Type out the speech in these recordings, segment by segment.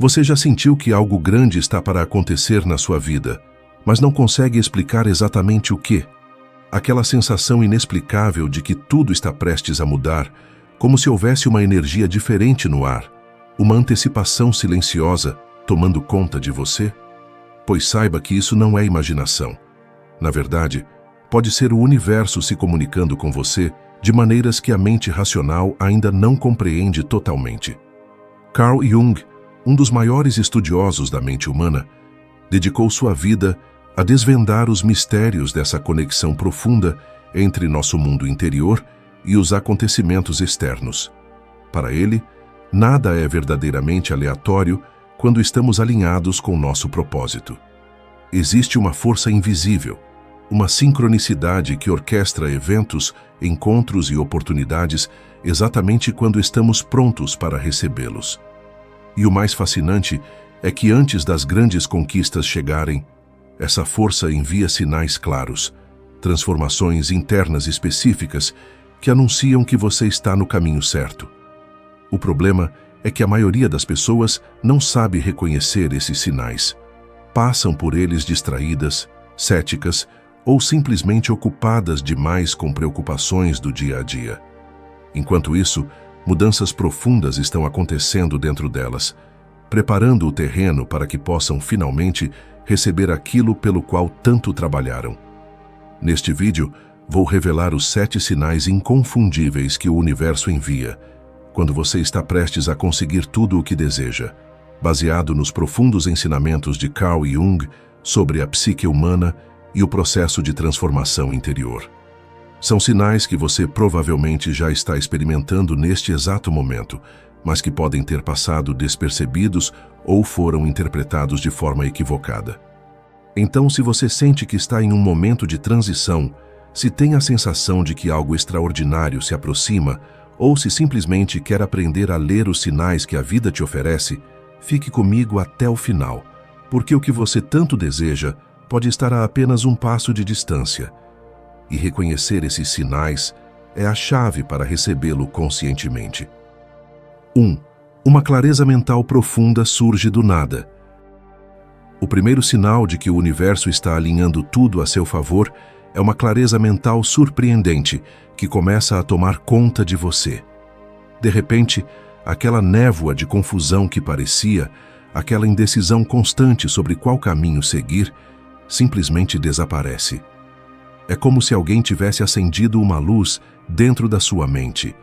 Você já sentiu que algo grande está para acontecer na sua vida, mas não consegue explicar exatamente o que? Aquela sensação inexplicável de que tudo está prestes a mudar, como se houvesse uma energia diferente no ar, uma antecipação silenciosa tomando conta de você? Pois saiba que isso não é imaginação. Na verdade, pode ser o universo se comunicando com você de maneiras que a mente racional ainda não compreende totalmente. Carl Jung, um dos maiores estudiosos da mente humana, dedicou sua vida a desvendar os mistérios dessa conexão profunda entre nosso mundo interior e os acontecimentos externos. Para ele, nada é verdadeiramente aleatório quando estamos alinhados com nosso propósito. Existe uma força invisível, uma sincronicidade que orquestra eventos, encontros e oportunidades exatamente quando estamos prontos para recebê-los. E o mais fascinante é que antes das grandes conquistas chegarem, essa força envia sinais claros, transformações internas específicas que anunciam que você está no caminho certo. O problema é que a maioria das pessoas não sabe reconhecer esses sinais. Passam por eles distraídas, céticas ou simplesmente ocupadas demais com preocupações do dia a dia. Enquanto isso, mudanças profundas estão acontecendo dentro delas, preparando o terreno para que possam finalmente receber aquilo pelo qual tanto trabalharam. Neste vídeo, vou revelar os 7 sinais inconfundíveis que o universo envia quando você está prestes a conseguir tudo o que deseja, baseado nos profundos ensinamentos de Carl Jung sobre a psique humana e o processo de transformação interior. São sinais que você provavelmente já está experimentando neste exato momento, mas que podem ter passado despercebidos ou foram interpretados de forma equivocada. Então, se você sente que está em um momento de transição, se tem a sensação de que algo extraordinário se aproxima, ou se simplesmente quer aprender a ler os sinais que a vida te oferece, fique comigo até o final, porque o que você tanto deseja pode estar a apenas um passo de distância. E reconhecer esses sinais é a chave para recebê-lo conscientemente. 1. Uma clareza mental profunda surge do nada. O primeiro sinal de que o universo está alinhando tudo a seu favor é uma clareza mental surpreendente que começa a tomar conta de você. De repente, aquela névoa de confusão que parecia, aquela indecisão constante sobre qual caminho seguir, simplesmente desaparece. É como se alguém tivesse acendido uma luz dentro da sua mente.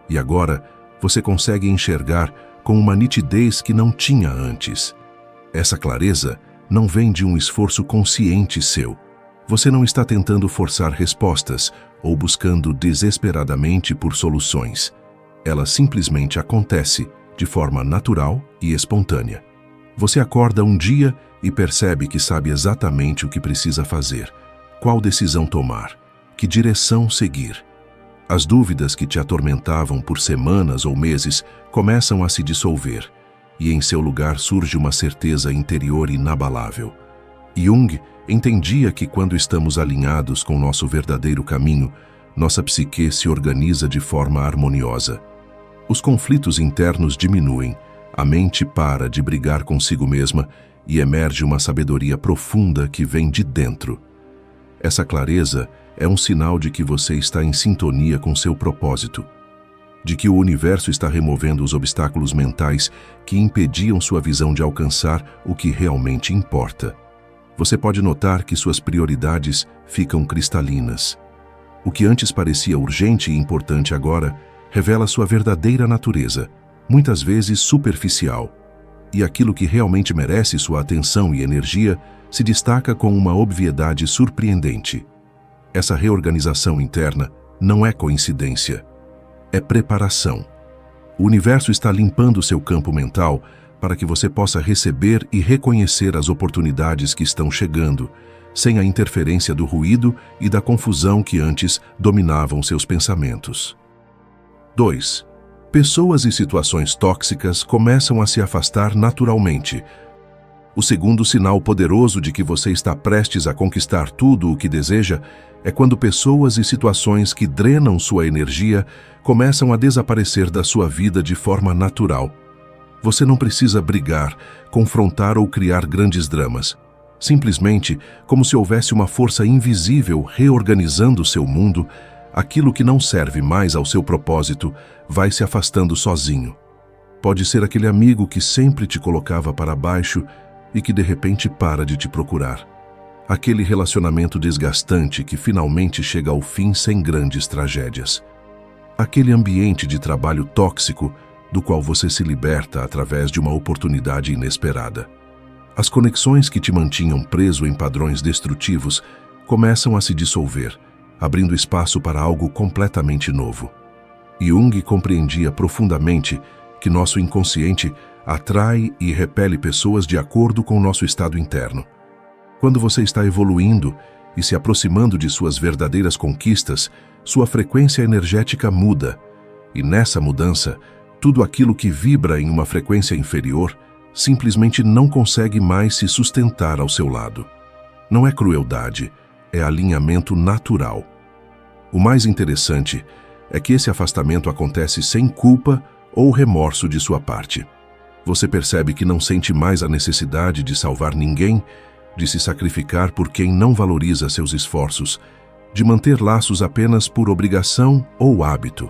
E agora, você consegue enxergar com uma nitidez que não tinha antes. Essa clareza não vem de um esforço consciente seu. Você não está tentando forçar respostas ou buscando desesperadamente por soluções. Ela simplesmente acontece de forma natural e espontânea. Você acorda um dia e percebe que sabe exatamente o que precisa fazer, qual decisão tomar, que direção seguir. As dúvidas que te atormentavam por semanas ou meses começam a se dissolver, e em seu lugar surge uma certeza interior inabalável. Jung entendia que quando estamos alinhados com nosso verdadeiro caminho, nossa psique se organiza de forma harmoniosa. Os conflitos internos diminuem, a mente para de brigar consigo mesma e emerge uma sabedoria profunda que vem de dentro. Essa clareza é um sinal de que você está em sintonia com seu propósito, de que o universo está removendo os obstáculos mentais que impediam sua visão de alcançar o que realmente importa. Você pode notar que suas prioridades ficam cristalinas. O que antes parecia urgente e importante agora revela sua verdadeira natureza, muitas vezes superficial, e aquilo que realmente merece sua atenção e energia se destaca com uma obviedade surpreendente. Essa reorganização interna não é coincidência, é preparação. O universo está limpando seu campo mental para que você possa receber e reconhecer as oportunidades que estão chegando, sem a interferência do ruído e da confusão que antes dominavam seus pensamentos. 2. Pessoas e situações tóxicas começam a se afastar naturalmente. O segundo sinal poderoso de que você está prestes a conquistar tudo o que deseja é quando pessoas e situações que drenam sua energia começam a desaparecer da sua vida de forma natural. Você não precisa brigar, confrontar ou criar grandes dramas. Simplesmente, como se houvesse uma força invisível reorganizando seu mundo, aquilo que não serve mais ao seu propósito vai se afastando sozinho. Pode ser aquele amigo que sempre te colocava para baixo e que de repente para de te procurar. Aquele relacionamento desgastante que finalmente chega ao fim sem grandes tragédias. Aquele ambiente de trabalho tóxico do qual você se liberta através de uma oportunidade inesperada. As conexões que te mantinham preso em padrões destrutivos começam a se dissolver, abrindo espaço para algo completamente novo. Jung compreendia profundamente que nosso inconsciente atrai e repele pessoas de acordo com nosso estado interno. Quando você está evoluindo e se aproximando de suas verdadeiras conquistas, sua frequência energética muda, e nessa mudança, tudo aquilo que vibra em uma frequência inferior simplesmente não consegue mais se sustentar ao seu lado. Não é crueldade, é alinhamento natural. O mais interessante é que esse afastamento acontece sem culpa ou remorso de sua parte. Você percebe que não sente mais a necessidade de salvar ninguém, de se sacrificar por quem não valoriza seus esforços, de manter laços apenas por obrigação ou hábito.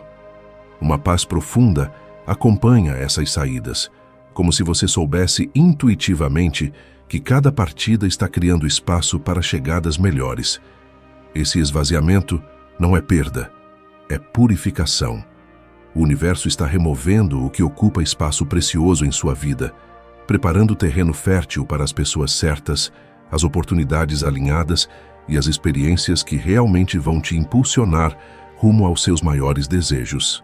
Uma paz profunda acompanha essas saídas, como se você soubesse intuitivamente que cada partida está criando espaço para chegadas melhores. Esse esvaziamento não é perda, é purificação. O universo está removendo o que ocupa espaço precioso em sua vida, preparando o terreno fértil para as pessoas certas, as oportunidades alinhadas e as experiências que realmente vão te impulsionar rumo aos seus maiores desejos.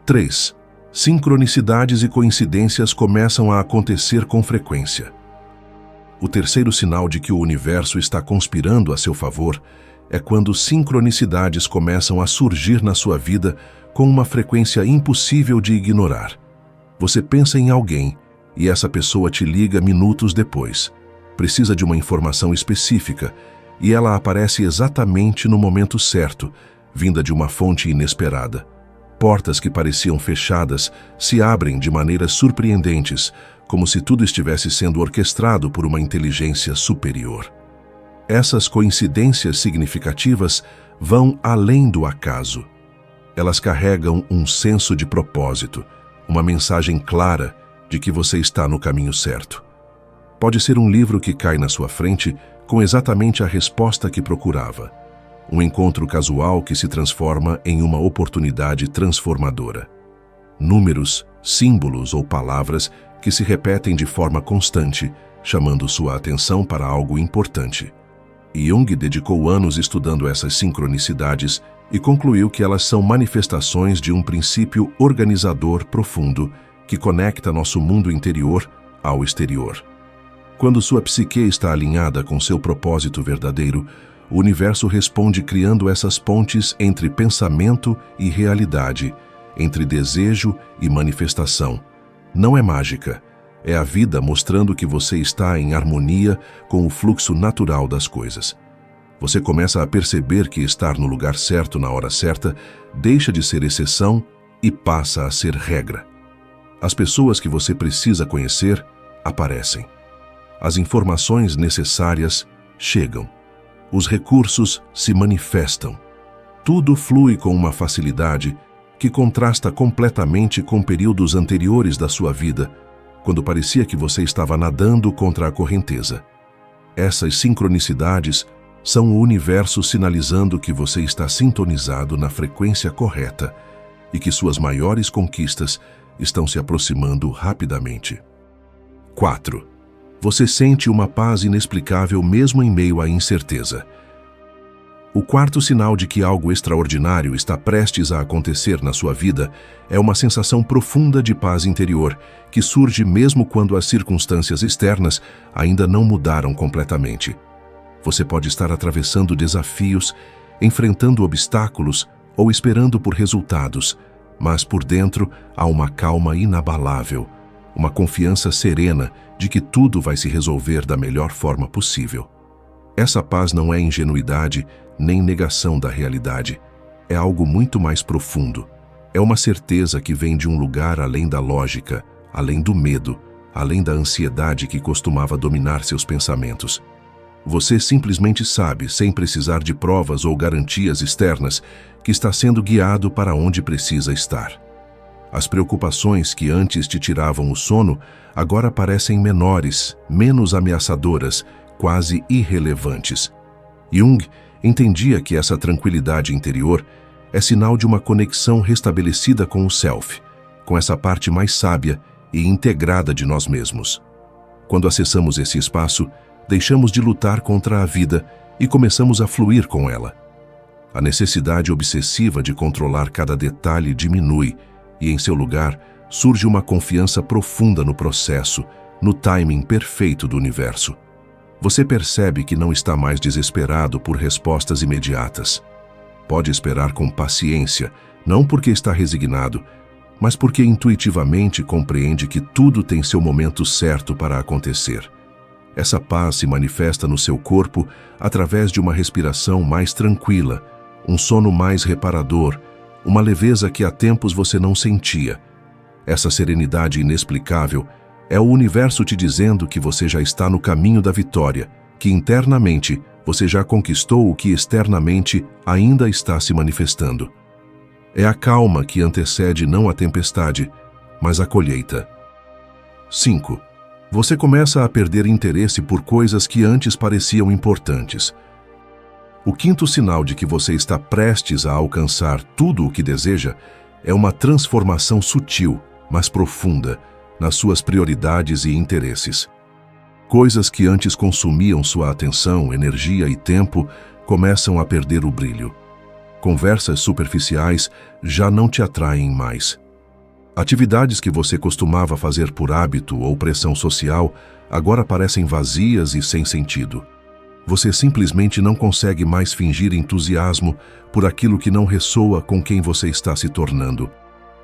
3. Sincronicidades e coincidências começam a acontecer com frequência. O terceiro sinal de que o universo está conspirando a seu favor é quando sincronicidades começam a surgir na sua vida com uma frequência impossível de ignorar. Você pensa em alguém e essa pessoa te liga minutos depois. Precisa de uma informação específica e ela aparece exatamente no momento certo, vinda de uma fonte inesperada. Portas que pareciam fechadas se abrem de maneiras surpreendentes, como se tudo estivesse sendo orquestrado por uma inteligência superior. Essas coincidências significativas vão além do acaso. Elas carregam um senso de propósito, uma mensagem clara de que você está no caminho certo. Pode ser um livro que cai na sua frente com exatamente a resposta que procurava. Um encontro casual que se transforma em uma oportunidade transformadora. Números, símbolos ou palavras que se repetem de forma constante, chamando sua atenção para algo importante. Jung dedicou anos estudando essas sincronicidades e concluiu que elas são manifestações de um princípio organizador profundo que conecta nosso mundo interior ao exterior. Quando sua psique está alinhada com seu propósito verdadeiro, o universo responde criando essas pontes entre pensamento e realidade, entre desejo e manifestação. Não é mágica, é a vida mostrando que você está em harmonia com o fluxo natural das coisas. Você começa a perceber que estar no lugar certo na hora certa deixa de ser exceção e passa a ser regra. As pessoas que você precisa conhecer aparecem. As informações necessárias chegam. Os recursos se manifestam. Tudo flui com uma facilidade que contrasta completamente com períodos anteriores da sua vida, quando parecia que você estava nadando contra a correnteza. Essas sincronicidades são o universo sinalizando que você está sintonizado na frequência correta e que suas maiores conquistas estão se aproximando rapidamente. 4. Você sente uma paz inexplicável mesmo em meio à incerteza. O quarto sinal de que algo extraordinário está prestes a acontecer na sua vida é uma sensação profunda de paz interior, que surge mesmo quando as circunstâncias externas ainda não mudaram completamente. Você pode estar atravessando desafios, enfrentando obstáculos ou esperando por resultados, mas por dentro há uma calma inabalável, uma confiança serena de que tudo vai se resolver da melhor forma possível. Essa paz não é ingenuidade nem negação da realidade. É algo muito mais profundo. É uma certeza que vem de um lugar além da lógica, além do medo, além da ansiedade que costumava dominar seus pensamentos. Você simplesmente sabe, sem precisar de provas ou garantias externas, que está sendo guiado para onde precisa estar. As preocupações que antes te tiravam o sono agora parecem menores, menos ameaçadoras, quase irrelevantes. Jung entendia que essa tranquilidade interior é sinal de uma conexão restabelecida com o Self, com essa parte mais sábia e integrada de nós mesmos. Quando acessamos esse espaço, deixamos de lutar contra a vida e começamos a fluir com ela. A necessidade obsessiva de controlar cada detalhe diminui e, em seu lugar, surge uma confiança profunda no processo, no timing perfeito do universo. Você percebe que não está mais desesperado por respostas imediatas. Pode esperar com paciência, não porque está resignado, mas porque intuitivamente compreende que tudo tem seu momento certo para acontecer. Essa paz se manifesta no seu corpo através de uma respiração mais tranquila, um sono mais reparador, uma leveza que há tempos você não sentia. Essa serenidade inexplicável é o universo te dizendo que você já está no caminho da vitória, que internamente você já conquistou o que externamente ainda está se manifestando. É a calma que antecede não a tempestade, mas a colheita. 5. Você começa a perder interesse por coisas que antes pareciam importantes. O quinto sinal de que você está prestes a alcançar tudo o que deseja é uma transformação sutil, mas profunda, nas suas prioridades e interesses. Coisas que antes consumiam sua atenção, energia e tempo começam a perder o brilho. Conversas superficiais já não te atraem mais. Atividades que você costumava fazer por hábito ou pressão social agora parecem vazias e sem sentido. Você simplesmente não consegue mais fingir entusiasmo por aquilo que não ressoa com quem você está se tornando.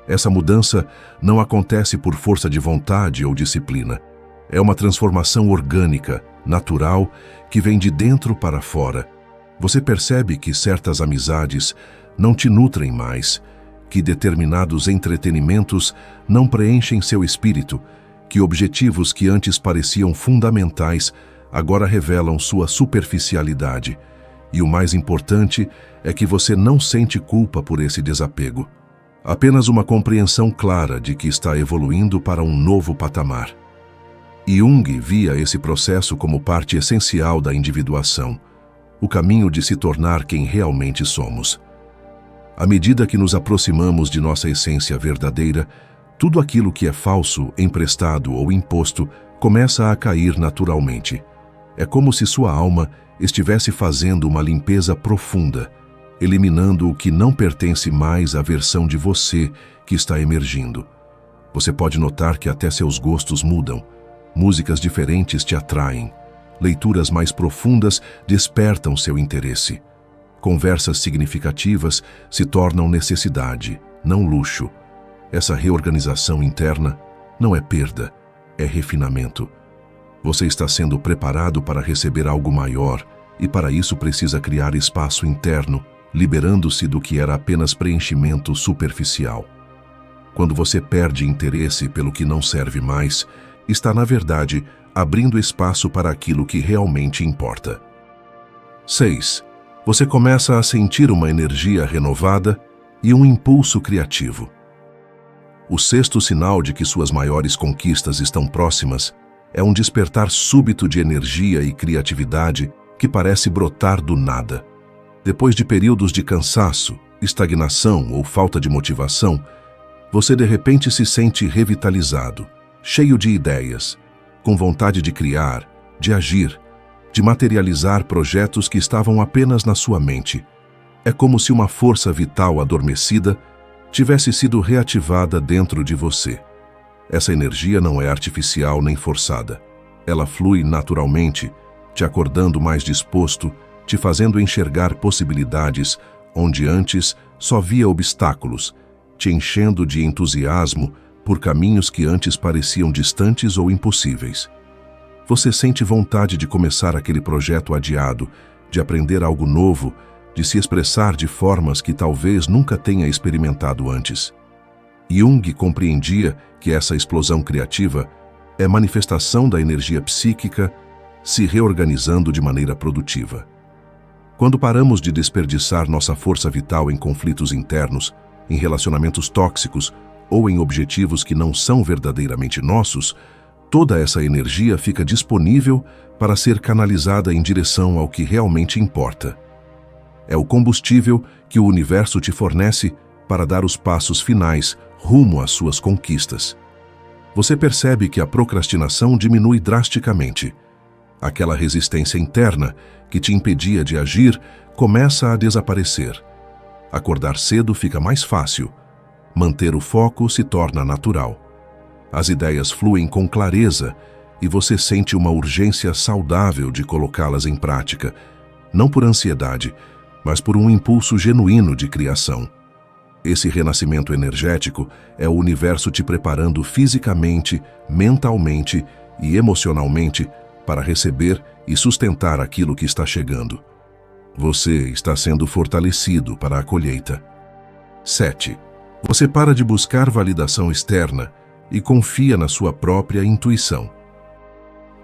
Essa mudança não acontece por força de vontade ou disciplina. É uma transformação orgânica, natural, que vem de dentro para fora. Você percebe que certas amizades não te nutrem mais, que determinados entretenimentos não preenchem seu espírito, que objetivos que antes pareciam fundamentais agora revelam sua superficialidade. E o mais importante é que você não sente culpa por esse desapego. Apenas uma compreensão clara de que está evoluindo para um novo patamar. Jung via esse processo como parte essencial da individuação, o caminho de se tornar quem realmente somos. À medida que nos aproximamos de nossa essência verdadeira, tudo aquilo que é falso, emprestado ou imposto começa a cair naturalmente. É como se sua alma estivesse fazendo uma limpeza profunda, eliminando o que não pertence mais à versão de você que está emergindo. Você pode notar que até seus gostos mudam. Músicas diferentes te atraem. Leituras mais profundas despertam seu interesse. Conversas significativas se tornam necessidade, não luxo. Essa reorganização interna não é perda, é refinamento. Você está sendo preparado para receber algo maior e para isso precisa criar espaço interno, liberando-se do que era apenas preenchimento superficial. Quando você perde interesse pelo que não serve mais, está, na verdade, abrindo espaço para aquilo que realmente importa. 6. Você começa a sentir uma energia renovada e um impulso criativo. O sexto sinal de que suas maiores conquistas estão próximas é um despertar súbito de energia e criatividade que parece brotar do nada. Depois de períodos de cansaço, estagnação ou falta de motivação, você de repente se sente revitalizado, cheio de ideias, com vontade de criar, de agir, de materializar projetos que estavam apenas na sua mente. É como se uma força vital adormecida tivesse sido reativada dentro de você. Essa energia não é artificial nem forçada. Ela flui naturalmente, te acordando mais disposto, te fazendo enxergar possibilidades onde antes só via obstáculos, te enchendo de entusiasmo por caminhos que antes pareciam distantes ou impossíveis. Você sente vontade de começar aquele projeto adiado, de aprender algo novo, de se expressar de formas que talvez nunca tenha experimentado antes. Jung compreendia que essa explosão criativa é manifestação da energia psíquica se reorganizando de maneira produtiva. Quando paramos de desperdiçar nossa força vital em conflitos internos, em relacionamentos tóxicos ou em objetivos que não são verdadeiramente nossos, toda essa energia fica disponível para ser canalizada em direção ao que realmente importa. É o combustível que o universo te fornece para dar os passos finais rumo às suas conquistas. Você percebe que a procrastinação diminui drasticamente. Aquela resistência interna que te impedia de agir começa a desaparecer. Acordar cedo fica mais fácil. Manter o foco se torna natural. As ideias fluem com clareza e você sente uma urgência saudável de colocá-las em prática, não por ansiedade, mas por um impulso genuíno de criação. Esse renascimento energético é o universo te preparando fisicamente, mentalmente e emocionalmente para receber e sustentar aquilo que está chegando. Você está sendo fortalecido para a colheita. 7. Você para de buscar validação externa e confia na sua própria intuição.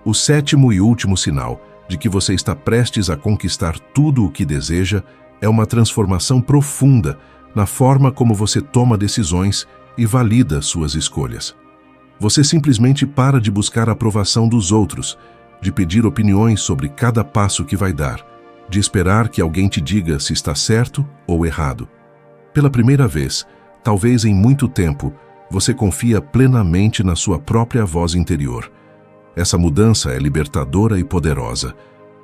O sétimo e último sinal de que você está prestes a conquistar tudo o que deseja é uma transformação profunda na forma como você toma decisões e valida suas escolhas. Você simplesmente para de buscar a aprovação dos outros, de pedir opiniões sobre cada passo que vai dar, de esperar que alguém te diga se está certo ou errado. Pela primeira vez, talvez em muito tempo, você confia plenamente na sua própria voz interior. Essa mudança é libertadora e poderosa.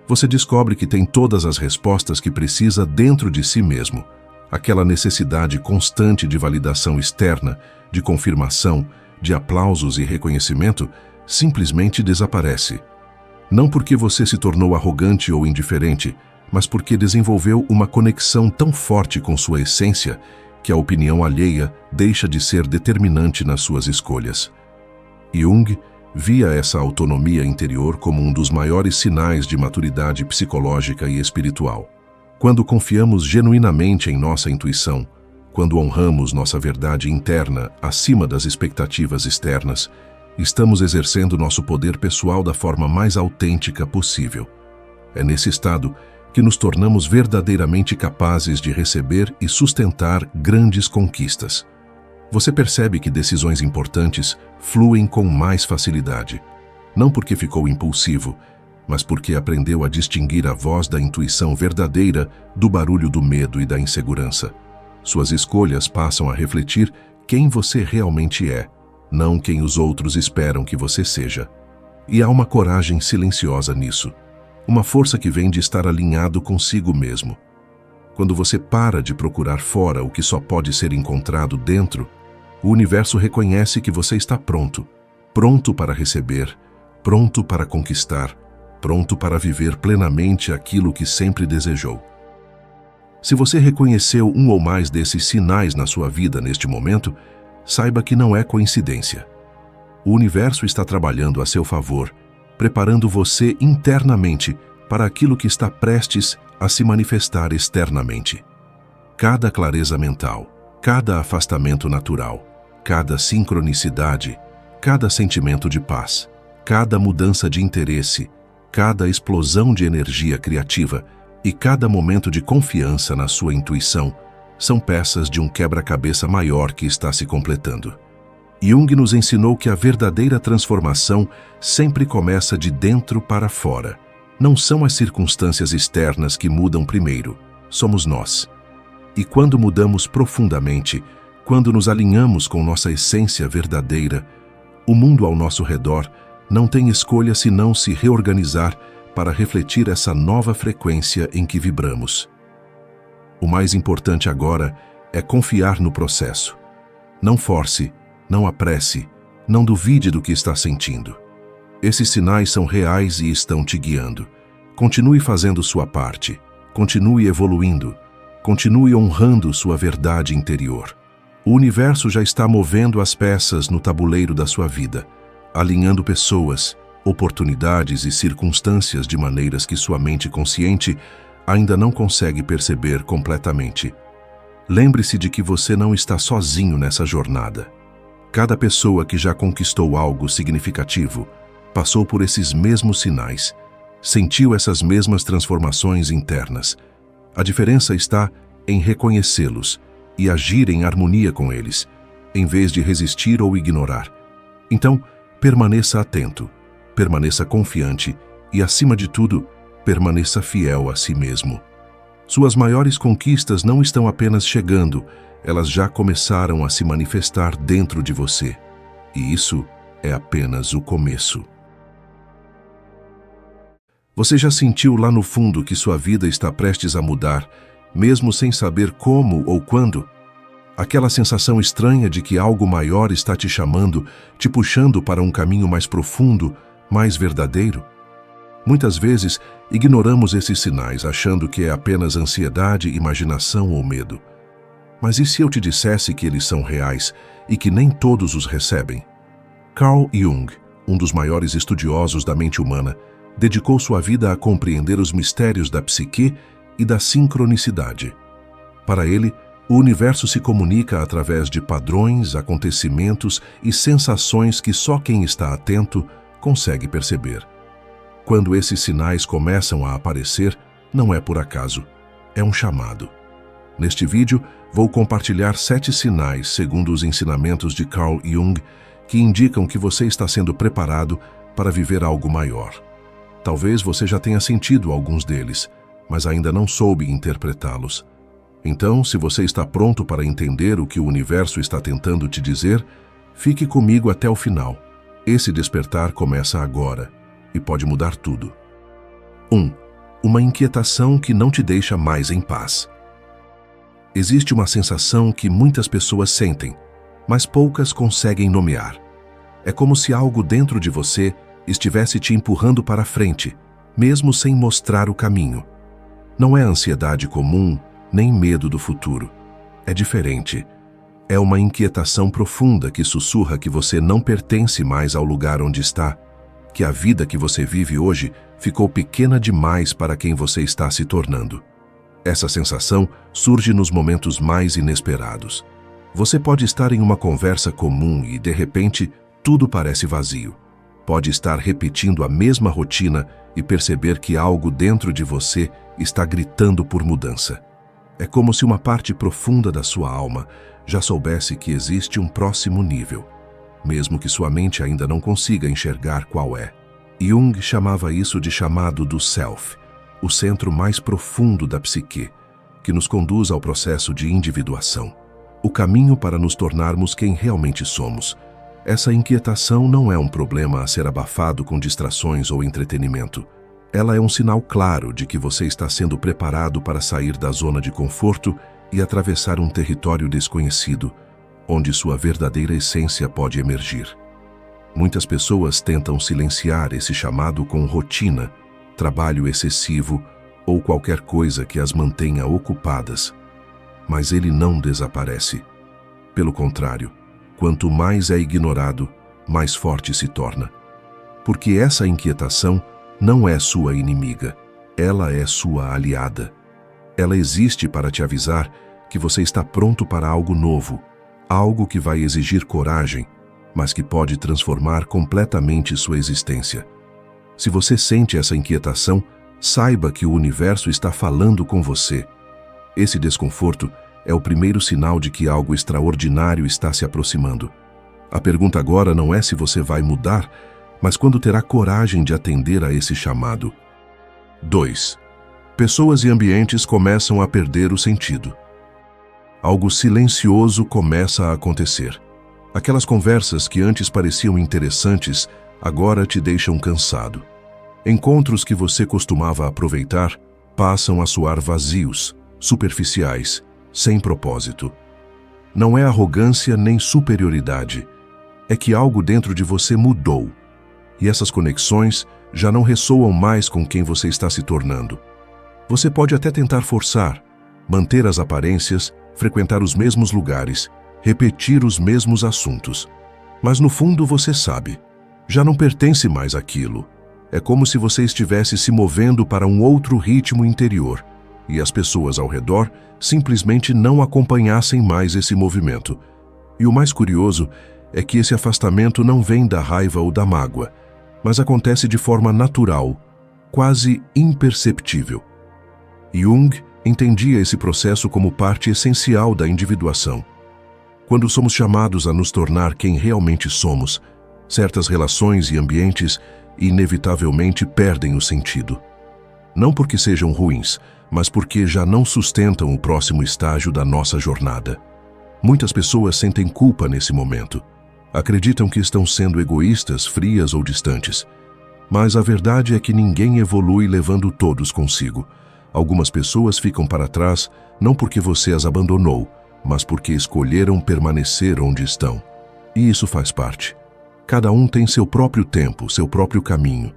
Você descobre que tem todas as respostas que precisa dentro de si mesmo. Aquela necessidade constante de validação externa, de confirmação, de aplausos e reconhecimento, simplesmente desaparece. Não porque você se tornou arrogante ou indiferente, mas porque desenvolveu uma conexão tão forte com sua essência que a opinião alheia deixa de ser determinante nas suas escolhas. Jung via essa autonomia interior como um dos maiores sinais de maturidade psicológica e espiritual. Quando confiamos genuinamente em nossa intuição, quando honramos nossa verdade interna acima das expectativas externas, estamos exercendo nosso poder pessoal da forma mais autêntica possível. É nesse estado que nos tornamos verdadeiramente capazes de receber e sustentar grandes conquistas. Você percebe que decisões importantes fluem com mais facilidade, não porque ficou impulsivo, mas porque aprendeu a distinguir a voz da intuição verdadeira do barulho do medo e da insegurança. Suas escolhas passam a refletir quem você realmente é, não quem os outros esperam que você seja. E há uma coragem silenciosa nisso, uma força que vem de estar alinhado consigo mesmo. Quando você para de procurar fora o que só pode ser encontrado dentro, o universo reconhece que você está pronto, pronto para receber, pronto para conquistar, pronto para viver plenamente aquilo que sempre desejou. Se você reconheceu um ou mais desses sinais na sua vida neste momento, saiba que não é coincidência. O universo está trabalhando a seu favor, preparando você internamente para aquilo que está prestes a se manifestar externamente. Cada clareza mental, cada afastamento natural, cada sincronicidade, cada sentimento de paz, cada mudança de interesse, cada explosão de energia criativa e cada momento de confiança na sua intuição são peças de um quebra-cabeça maior que está se completando. Jung nos ensinou que a verdadeira transformação sempre começa de dentro para fora. Não são as circunstâncias externas que mudam primeiro, somos nós. E quando mudamos profundamente, quando nos alinhamos com nossa essência verdadeira, o mundo ao nosso redor não tem escolha senão se reorganizar para refletir essa nova frequência em que vibramos. O mais importante agora é confiar no processo. Não force, não apresse, não duvide do que está sentindo. Esses sinais são reais e estão te guiando. Continue fazendo sua parte, continue evoluindo, continue honrando sua verdade interior. O universo já está movendo as peças no tabuleiro da sua vida, alinhando pessoas, oportunidades e circunstâncias de maneiras que sua mente consciente ainda não consegue perceber completamente. lembre-se de que você não está sozinho nessa jornada. Cada pessoa que já conquistou algo significativo passou por esses mesmos sinais, sentiu essas mesmas transformações internas. A diferença está em reconhecê-los e agir em harmonia com eles, em vez de resistir ou ignorar. Então, permaneça atento, permaneça confiante e, acima de tudo, permaneça fiel a si mesmo. Suas maiores conquistas não estão apenas chegando, elas já começaram a se manifestar dentro de você. E isso é apenas o começo. Você já sentiu lá no fundo que sua vida está prestes a mudar, mesmo sem saber como ou quando? Aquela sensação estranha de que algo maior está te chamando, te puxando para um caminho mais profundo, mais verdadeiro? Muitas vezes, ignoramos esses sinais, achando que é apenas ansiedade, imaginação ou medo. Mas e se eu te dissesse que eles são reais e que nem todos os recebem? Carl Jung, um dos maiores estudiosos da mente humana, dedicou sua vida a compreender os mistérios da psique e da sincronicidade. Para ele, o universo se comunica através de padrões, acontecimentos e sensações que só quem está atento consegue perceber. Quando esses sinais começam a aparecer, não é por acaso, é um chamado. Neste vídeo, vou compartilhar 7 sinais, segundo os ensinamentos de Carl Jung, que indicam que você está sendo preparado para viver algo maior. Talvez você já tenha sentido alguns deles, mas ainda não soube interpretá-los. Então, se você está pronto para entender o que o universo está tentando te dizer, fique comigo até o final. Esse despertar começa agora e pode mudar tudo. 1. Uma inquietação que não te deixa mais em paz. Existe uma sensação que muitas pessoas sentem, mas poucas conseguem nomear. É como se algo dentro de você estivesse te empurrando para frente, mesmo sem mostrar o caminho. Não é ansiedade comum, nem medo do futuro. É diferente. É uma inquietação profunda que sussurra que você não pertence mais ao lugar onde está, que a vida que você vive hoje ficou pequena demais para quem você está se tornando. Essa sensação surge nos momentos mais inesperados. Você pode estar em uma conversa comum e, de repente, tudo parece vazio. Pode estar repetindo a mesma rotina e perceber que algo dentro de você está gritando por mudança. É como se uma parte profunda da sua alma já soubesse que existe um próximo nível, mesmo que sua mente ainda não consiga enxergar qual é. Jung chamava isso de chamado do Self, o centro mais profundo da psique, que nos conduz ao processo de individuação, o caminho para nos tornarmos quem realmente somos. Essa inquietação não é um problema a ser abafado com distrações ou entretenimento. Ela é um sinal claro de que você está sendo preparado para sair da zona de conforto e atravessar um território desconhecido, onde sua verdadeira essência pode emergir. Muitas pessoas tentam silenciar esse chamado com rotina, trabalho excessivo ou qualquer coisa que as mantenha ocupadas. Mas ele não desaparece. Pelo contrário, quanto mais é ignorado, mais forte se torna. Porque essa inquietação não é sua inimiga, ela é sua aliada. Ela existe para te avisar que você está pronto para algo novo, algo que vai exigir coragem, mas que pode transformar completamente sua existência. Se você sente essa inquietação, saiba que o universo está falando com você. Esse desconforto é o primeiro sinal de que algo extraordinário está se aproximando. A pergunta agora não é se você vai mudar, mas quando terá coragem de atender a esse chamado. 2. Pessoas e ambientes começam a perder o sentido. Algo silencioso começa a acontecer. Aquelas conversas que antes pareciam interessantes, agora te deixam cansado. Encontros que você costumava aproveitar passam a soar vazios, superficiais, sem propósito. Não é arrogância nem superioridade. É que algo dentro de você mudou. E essas conexões já não ressoam mais com quem você está se tornando. Você pode até tentar forçar, manter as aparências, frequentar os mesmos lugares, repetir os mesmos assuntos. Mas no fundo você sabe, já não pertence mais àquilo. É como se você estivesse se movendo para um outro ritmo interior, e as pessoas ao redor simplesmente não acompanhassem mais esse movimento. E o mais curioso é que esse afastamento não vem da raiva ou da mágoa, mas acontece de forma natural, quase imperceptível. Jung entendia esse processo como parte essencial da individuação. Quando somos chamados a nos tornar quem realmente somos, certas relações e ambientes inevitavelmente perdem o sentido. Não porque sejam ruins, mas porque já não sustentam o próximo estágio da nossa jornada. Muitas pessoas sentem culpa nesse momento. Acreditam que estão sendo egoístas, frias ou distantes. Mas a verdade é que ninguém evolui levando todos consigo. Algumas pessoas ficam para trás não porque você as abandonou, mas porque escolheram permanecer onde estão. E isso faz parte. Cada um tem seu próprio tempo, seu próprio caminho.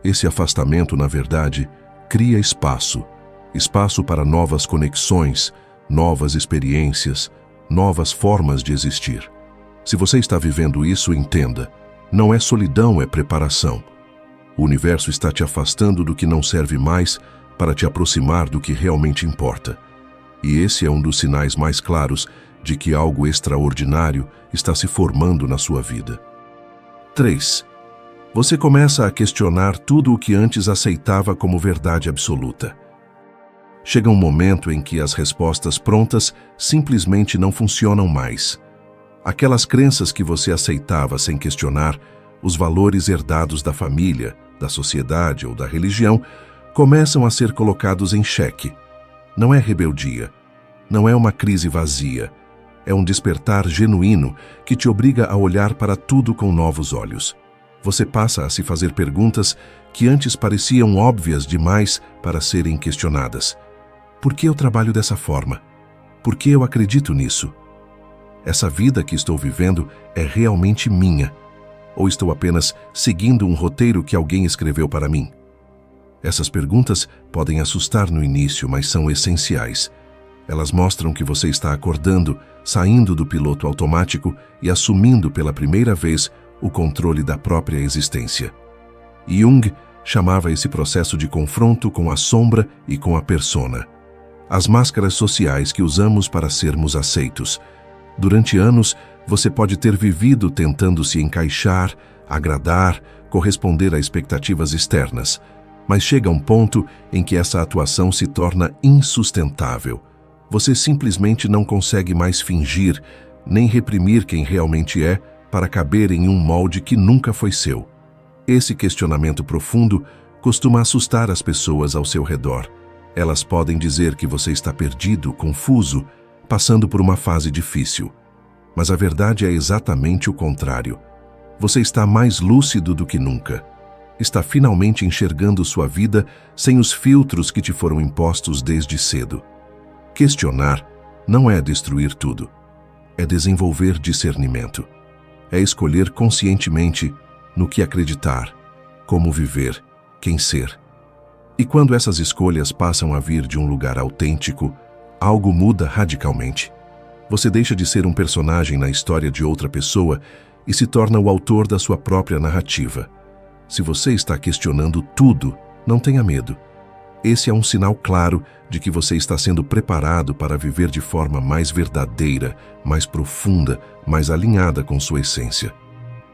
Esse afastamento, na verdade, cria espaço. Espaço para novas conexões, novas experiências, novas formas de existir. Se você está vivendo isso, entenda. Não é solidão, é preparação. O universo está te afastando do que não serve mais para te aproximar do que realmente importa. E esse é um dos sinais mais claros de que algo extraordinário está se formando na sua vida. 3. Você começa a questionar tudo o que antes aceitava como verdade absoluta. Chega um momento em que as respostas prontas simplesmente não funcionam mais. Aquelas crenças que você aceitava sem questionar, os valores herdados da família, da sociedade ou da religião, começam a ser colocados em xeque. Não é rebeldia, não é uma crise vazia, é um despertar genuíno que te obriga a olhar para tudo com novos olhos. Você passa a se fazer perguntas que antes pareciam óbvias demais para serem questionadas. Por que eu trabalho dessa forma? Por que eu acredito nisso? Essa vida que estou vivendo é realmente minha? Ou estou apenas seguindo um roteiro que alguém escreveu para mim? Essas perguntas podem assustar no início, mas são essenciais. Elas mostram que você está acordando, saindo do piloto automático e assumindo pela primeira vez o controle da própria existência. Jung chamava esse processo de confronto com a sombra e com a persona. As máscaras sociais que usamos para sermos aceitos. Durante anos, você pode ter vivido tentando se encaixar, agradar, corresponder a expectativas externas. Mas chega um ponto em que essa atuação se torna insustentável. Você simplesmente não consegue mais fingir, nem reprimir quem realmente é, para caber em um molde que nunca foi seu. Esse questionamento profundo costuma assustar as pessoas ao seu redor. Elas podem dizer que você está perdido, confuso, passando por uma fase difícil. Mas a verdade é exatamente o contrário. Você está mais lúcido do que nunca. Está finalmente enxergando sua vida sem os filtros que te foram impostos desde cedo. Questionar não é destruir tudo. É desenvolver discernimento. É escolher conscientemente no que acreditar, como viver, quem ser. E quando essas escolhas passam a vir de um lugar autêntico, algo muda radicalmente. Você deixa de ser um personagem na história de outra pessoa e se torna o autor da sua própria narrativa. Se você está questionando tudo, não tenha medo. Esse é um sinal claro de que você está sendo preparado para viver de forma mais verdadeira, mais profunda, mais alinhada com sua essência.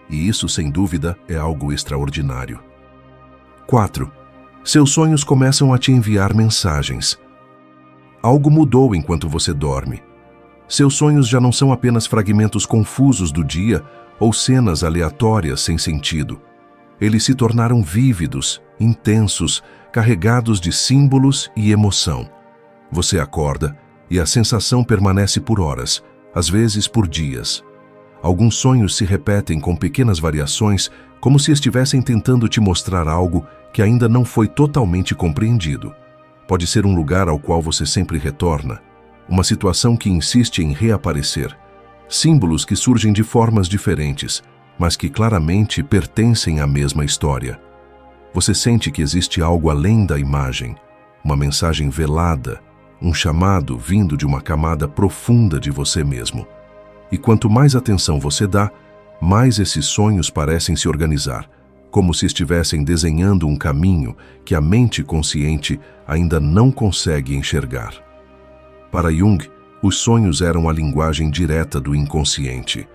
E isso, sem dúvida, é algo extraordinário. 4. Seus sonhos começam a te enviar mensagens. Algo mudou enquanto você dorme. Seus sonhos já não são apenas fragmentos confusos do dia ou cenas aleatórias sem sentido. Eles se tornaram vívidos, intensos, carregados de símbolos e emoção. Você acorda e a sensação permanece por horas, às vezes por dias. Alguns sonhos se repetem com pequenas variações, como se estivessem tentando te mostrar algo que ainda não foi totalmente compreendido. Pode ser um lugar ao qual você sempre retorna, uma situação que insiste em reaparecer, símbolos que surgem de formas diferentes, mas que claramente pertencem à mesma história. Você sente que existe algo além da imagem, uma mensagem velada, um chamado vindo de uma camada profunda de você mesmo. E quanto mais atenção você dá, mais esses sonhos parecem se organizar, como se estivessem desenhando um caminho que a mente consciente ainda não consegue enxergar. Para Jung, os sonhos eram a linguagem direta do inconsciente,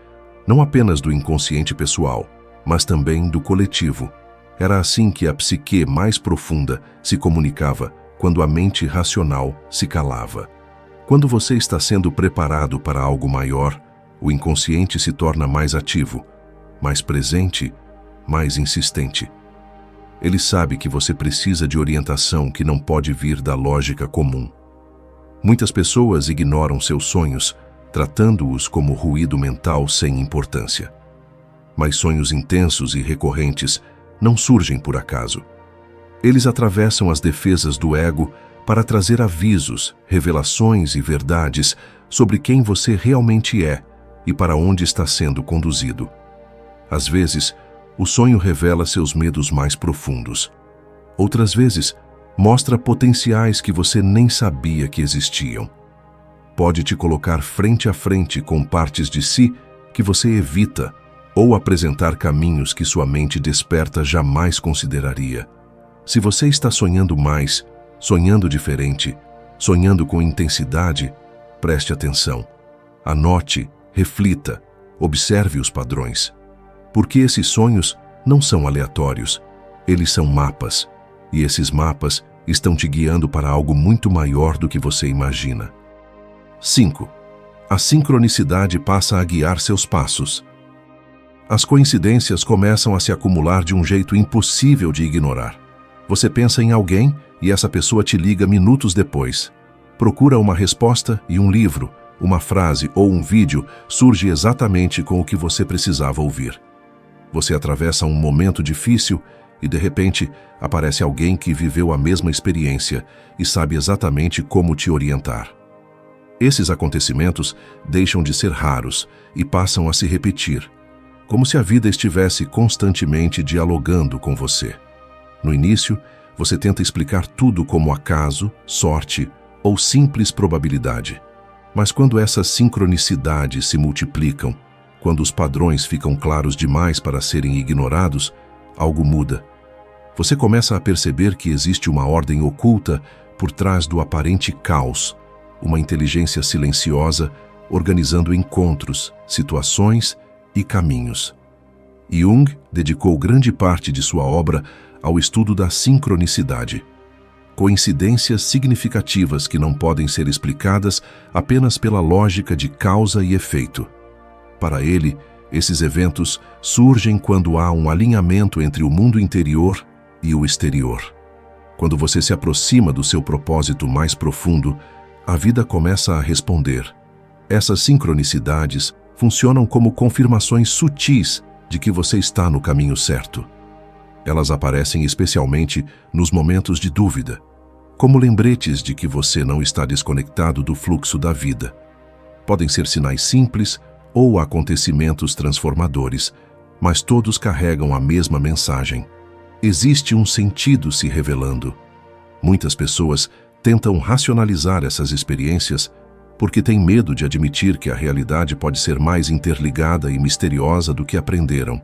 não apenas do inconsciente pessoal, mas também do coletivo. Era assim que a psique mais profunda se comunicava quando a mente racional se calava. Quando você está sendo preparado para algo maior, o inconsciente se torna mais ativo, mais presente, mais insistente. Ele sabe que você precisa de orientação que não pode vir da lógica comum. Muitas pessoas ignoram seus sonhos, tratando-os como ruído mental sem importância. Mas sonhos intensos e recorrentes não surgem por acaso. Eles atravessam as defesas do ego para trazer avisos, revelações e verdades sobre quem você realmente é e para onde está sendo conduzido. Às vezes, o sonho revela seus medos mais profundos. Outras vezes, mostra potenciais que você nem sabia que existiam. Pode te colocar frente a frente com partes de si que você evita ou apresentar caminhos que sua mente desperta jamais consideraria. Se você está sonhando mais, sonhando diferente, sonhando com intensidade, preste atenção. Anote, reflita, observe os padrões. Porque esses sonhos não são aleatórios, eles são mapas, e esses mapas estão te guiando para algo muito maior do que você imagina. 5. A sincronicidade passa a guiar seus passos. As coincidências começam a se acumular de um jeito impossível de ignorar. Você pensa em alguém e essa pessoa te liga minutos depois. Procura uma resposta e um livro, uma frase ou um vídeo surge exatamente com o que você precisava ouvir. Você atravessa um momento difícil e, de repente, aparece alguém que viveu a mesma experiência e sabe exatamente como te orientar. Esses acontecimentos deixam de ser raros e passam a se repetir, como se a vida estivesse constantemente dialogando com você. No início, você tenta explicar tudo como acaso, sorte ou simples probabilidade. Mas quando essas sincronicidades se multiplicam, quando os padrões ficam claros demais para serem ignorados, algo muda. Você começa a perceber que existe uma ordem oculta por trás do aparente caos, uma inteligência silenciosa organizando encontros, situações e caminhos. Jung dedicou grande parte de sua obra ao estudo da sincronicidade. Coincidências significativas que não podem ser explicadas apenas pela lógica de causa e efeito. Para ele, esses eventos surgem quando há um alinhamento entre o mundo interior e o exterior. Quando você se aproxima do seu propósito mais profundo, a vida começa a responder. Essas sincronicidades funcionam como confirmações sutis de que você está no caminho certo. Elas aparecem especialmente nos momentos de dúvida, como lembretes de que você não está desconectado do fluxo da vida. Podem ser sinais simples ou acontecimentos transformadores, mas todos carregam a mesma mensagem. Existe um sentido se revelando. Muitas pessoas tentam racionalizar essas experiências porque têm medo de admitir que a realidade pode ser mais interligada e misteriosa do que aprenderam.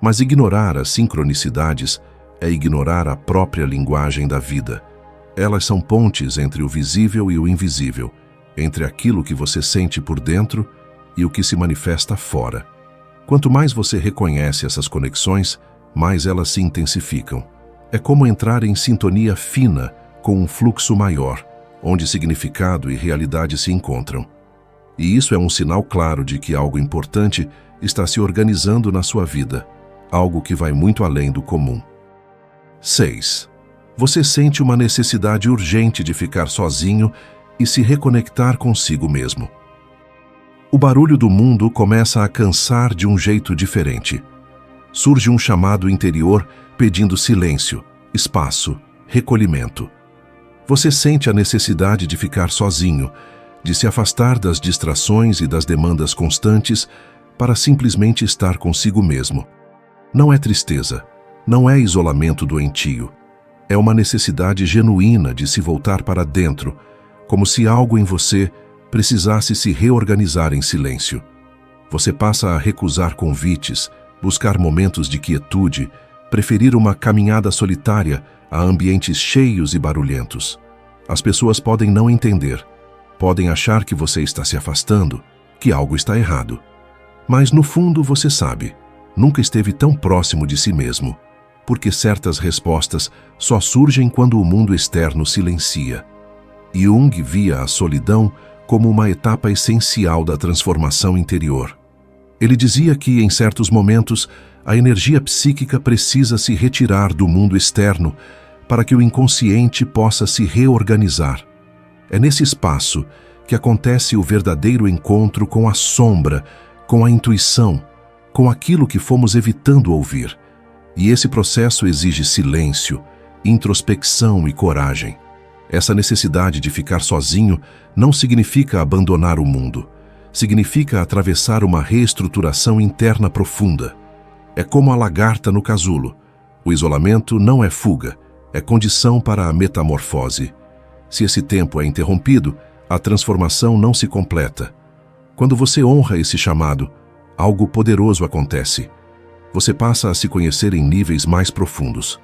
Mas ignorar as sincronicidades é ignorar a própria linguagem da vida. Elas são pontes entre o visível e o invisível, entre aquilo que você sente por dentro e o que se manifesta fora. Quanto mais você reconhece essas conexões, mais elas se intensificam. É como entrar em sintonia fina com um fluxo maior, onde significado e realidade se encontram. E isso é um sinal claro de que algo importante está se organizando na sua vida, algo que vai muito além do comum. 6. Você sente uma necessidade urgente de ficar sozinho e se reconectar consigo mesmo. O barulho do mundo começa a cansar de um jeito diferente. Surge um chamado interior pedindo silêncio, espaço, recolhimento. Você sente a necessidade de ficar sozinho, de se afastar das distrações e das demandas constantes para simplesmente estar consigo mesmo. Não é tristeza, não é isolamento doentio. É uma necessidade genuína de se voltar para dentro, como se algo em você precisasse se reorganizar em silêncio. Você passa a recusar convites, buscar momentos de quietude, preferir uma caminhada solitária a ambientes cheios e barulhentos. As pessoas podem não entender, podem achar que você está se afastando, que algo está errado. Mas no fundo você sabe, nunca esteve tão próximo de si mesmo, porque certas respostas só surgem quando o mundo externo silencia. Jung via a solidão como uma etapa essencial da transformação interior. Ele dizia que, em certos momentos, a energia psíquica precisa se retirar do mundo externo para que o inconsciente possa se reorganizar. É nesse espaço que acontece o verdadeiro encontro com a sombra, com a intuição, com aquilo que fomos evitando ouvir. E esse processo exige silêncio, introspecção e coragem. Essa necessidade de ficar sozinho não significa abandonar o mundo. Significa atravessar uma reestruturação interna profunda. É como a lagarta no casulo. O isolamento não é fuga, é condição para a metamorfose. Se esse tempo é interrompido, a transformação não se completa. Quando você honra esse chamado, algo poderoso acontece. Você passa a se conhecer em níveis mais profundos.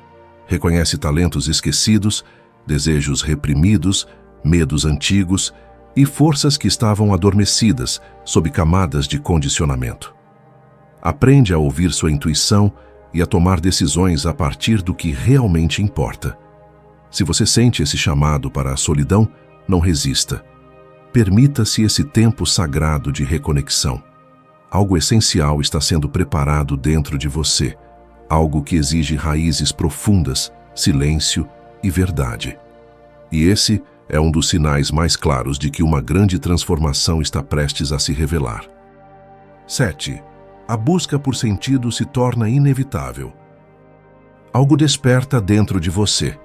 Reconhece talentos esquecidos, desejos reprimidos, medos antigos e forças que estavam adormecidas sob camadas de condicionamento. Aprende a ouvir sua intuição e a tomar decisões a partir do que realmente importa. Se você sente esse chamado para a solidão, não resista. Permita-se esse tempo sagrado de reconexão. Algo essencial está sendo preparado dentro de você, algo que exige raízes profundas, silêncio e verdade. E esse é um dos sinais mais claros de que uma grande transformação está prestes a se revelar. 7. A busca por sentido se torna inevitável. Algo desperta dentro de você,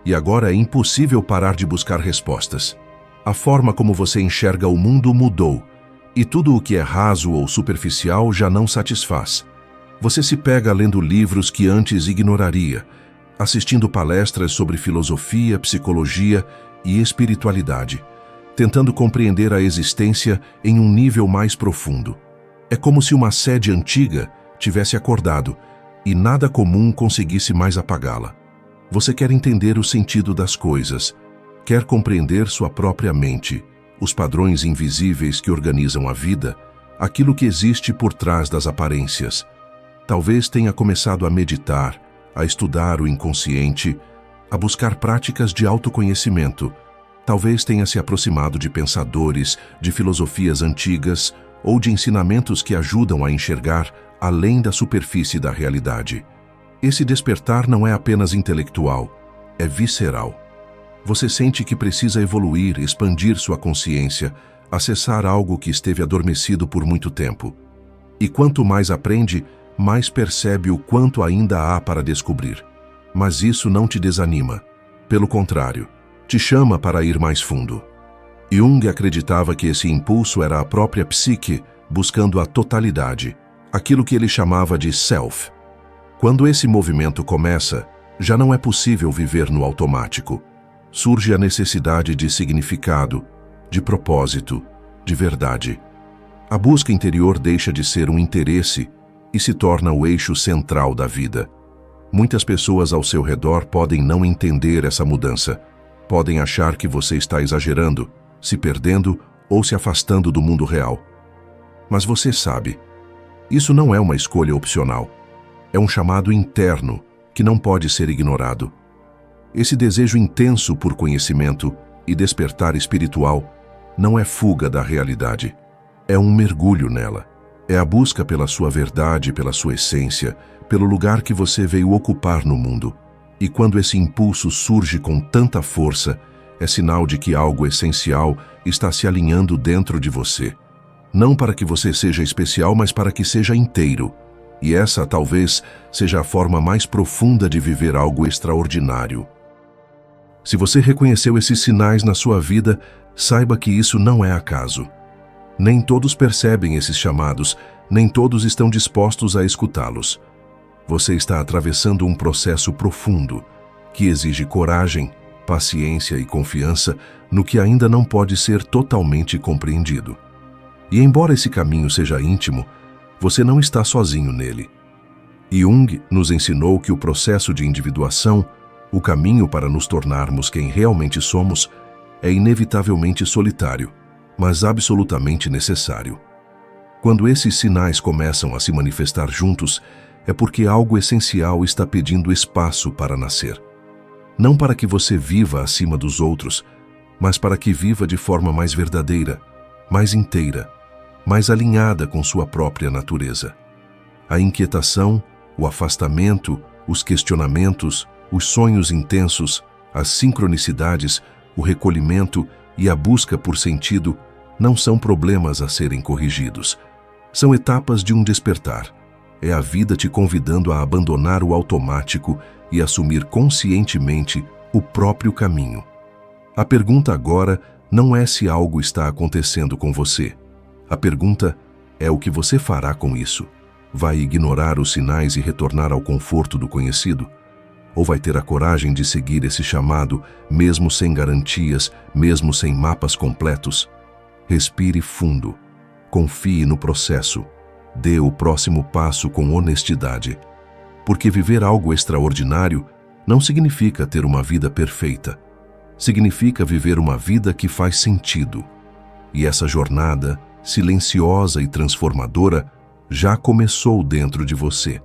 e agora é impossível parar de buscar respostas. A forma como você enxerga o mundo mudou, e tudo o que é raso ou superficial já não satisfaz. Você se pega lendo livros que antes ignoraria, assistindo palestras sobre filosofia, psicologia e espiritualidade, tentando compreender a existência em um nível mais profundo. É como se uma sede antiga tivesse acordado e nada comum conseguisse mais apagá-la. Você quer entender o sentido das coisas, quer compreender sua própria mente, os padrões invisíveis que organizam a vida, aquilo que existe por trás das aparências. Talvez tenha começado a meditar, a estudar o inconsciente, a buscar práticas de autoconhecimento. Talvez tenha se aproximado de pensadores, de filosofias antigas ou de ensinamentos que ajudam a enxergar além da superfície da realidade. Esse despertar não é apenas intelectual, é visceral. Você sente que precisa evoluir, expandir sua consciência, acessar algo que esteve adormecido por muito tempo. E quanto mais aprende, mais percebe o quanto ainda há para descobrir. Mas isso não te desanima. Pelo contrário, te chama para ir mais fundo. Jung acreditava que esse impulso era a própria psique buscando a totalidade, aquilo que ele chamava de self. Quando esse movimento começa, já não é possível viver no automático. Surge a necessidade de significado, de propósito, de verdade. A busca interior deixa de ser um interesse e se torna o eixo central da vida. Muitas pessoas ao seu redor podem não entender essa mudança. Podem achar que você está exagerando, se perdendo ou se afastando do mundo real. Mas você sabe, isso não é uma escolha opcional. É um chamado interno que não pode ser ignorado. Esse desejo intenso por conhecimento e despertar espiritual não é fuga da realidade. É um mergulho nela. É a busca pela sua verdade, pela sua essência, pelo lugar que você veio ocupar no mundo. E quando esse impulso surge com tanta força, é sinal de que algo essencial está se alinhando dentro de você. Não para que você seja especial, mas para que seja inteiro. E essa, talvez, seja a forma mais profunda de viver algo extraordinário. Se você reconheceu esses sinais na sua vida, saiba que isso não é acaso. Nem todos percebem esses chamados, nem todos estão dispostos a escutá-los. Você está atravessando um processo profundo, que exige coragem, paciência e confiança no que ainda não pode ser totalmente compreendido. E embora esse caminho seja íntimo, você não está sozinho nele. Jung nos ensinou que o processo de individuação, o caminho para nos tornarmos quem realmente somos, é inevitavelmente solitário, mas absolutamente necessário. Quando esses sinais começam a se manifestar juntos, é porque algo essencial está pedindo espaço para nascer. Não para que você viva acima dos outros, mas para que viva de forma mais verdadeira, mais inteira, mais alinhada com sua própria natureza. A inquietação, o afastamento, os questionamentos, os sonhos intensos, as sincronicidades, o recolhimento e a busca por sentido não são problemas a serem corrigidos. São etapas de um despertar. É a vida te convidando a abandonar o automático e assumir conscientemente o próprio caminho. A pergunta agora não é se algo está acontecendo com você. A pergunta é o que você fará com isso. Vai ignorar os sinais e retornar ao conforto do conhecido? Ou vai ter a coragem de seguir esse chamado, mesmo sem garantias, mesmo sem mapas completos? Respire fundo. Confie no processo. Dê o próximo passo com honestidade. Porque viver algo extraordinário não significa ter uma vida perfeita. Significa viver uma vida que faz sentido. E essa jornada, silenciosa e transformadora, já começou dentro de você.